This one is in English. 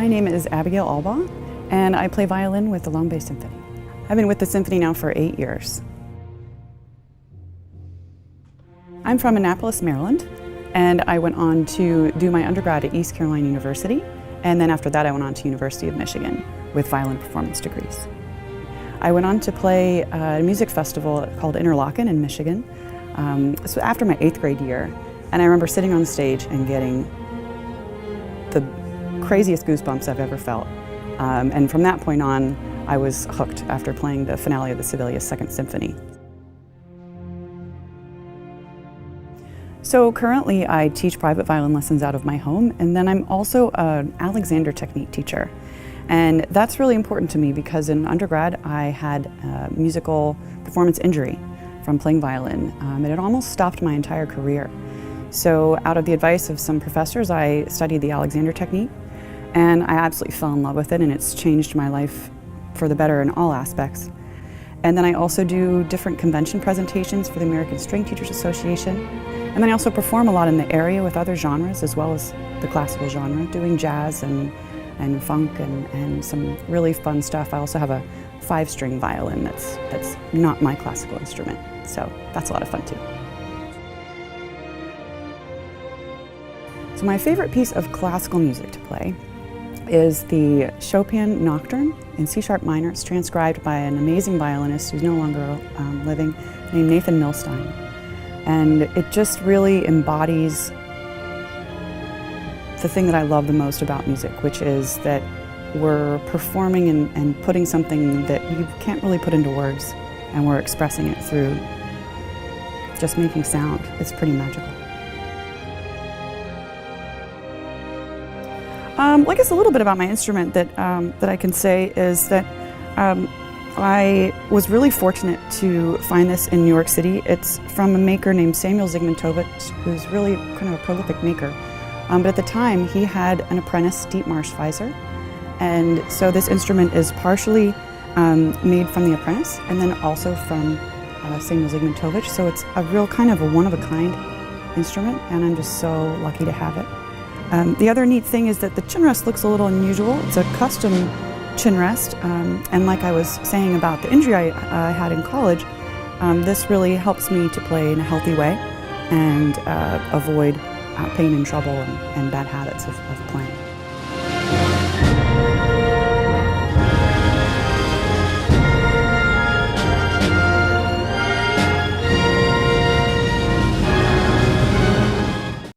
My name is Abigail Albaugh, and I play violin with the Long Bay Symphony. I've been with the symphony now for 8 years. I'm from Annapolis, Maryland, and I went on to do my undergrad at East Carolina University, and then after that I went on to University of Michigan with violin performance degrees. I went on to play a music festival called Interlochen in Michigan, so after my 8th grade year, and I remember sitting on stage and getting the craziest goosebumps I've ever felt. And from that point on, I was hooked after playing the finale of the Sibelius Second Symphony. So currently I teach private violin lessons out of my home, and then I'm also an Alexander technique teacher. And that's really important to me because in undergrad I had a musical performance injury from playing violin, and it almost stopped my entire career. So out of the advice of some professors, I studied the Alexander technique, and I absolutely fell in love with it, and it's changed my life for the better in all aspects. And then I also do different convention presentations for the American String Teachers Association. And then I also perform a lot in the area with other genres as well as the classical genre, doing jazz and funk and some really fun stuff. I also have a 5-string violin that's not my classical instrument, so that's a lot of fun too. So my favorite piece of classical music to play is the Chopin Nocturne in C-sharp minor. It's transcribed by an amazing violinist who's no longer living, named Nathan Milstein. And it just really embodies the thing that I love the most about music, which is that we're performing and putting something that you can't really put into words, and we're expressing it through just making sound. It's pretty magical. I guess a little bit about my instrument that I can say is that I was really fortunate to find this in New York City. It's from a maker named Samuel Zygmuntovich, who's really kind of a prolific maker. But at the time, he had an apprentice, Dietmar Schweizer, and so this instrument is partially made from the apprentice and then also from Samuel Zygmuntovich. So it's a real kind of a one-of-a-kind instrument, and I'm just so lucky to have it. The other neat thing is that the chin rest looks a little unusual. It's a custom chin rest, and like I was saying about the injury I had in college, this really helps me to play in a healthy way and avoid pain and trouble and bad habits of playing.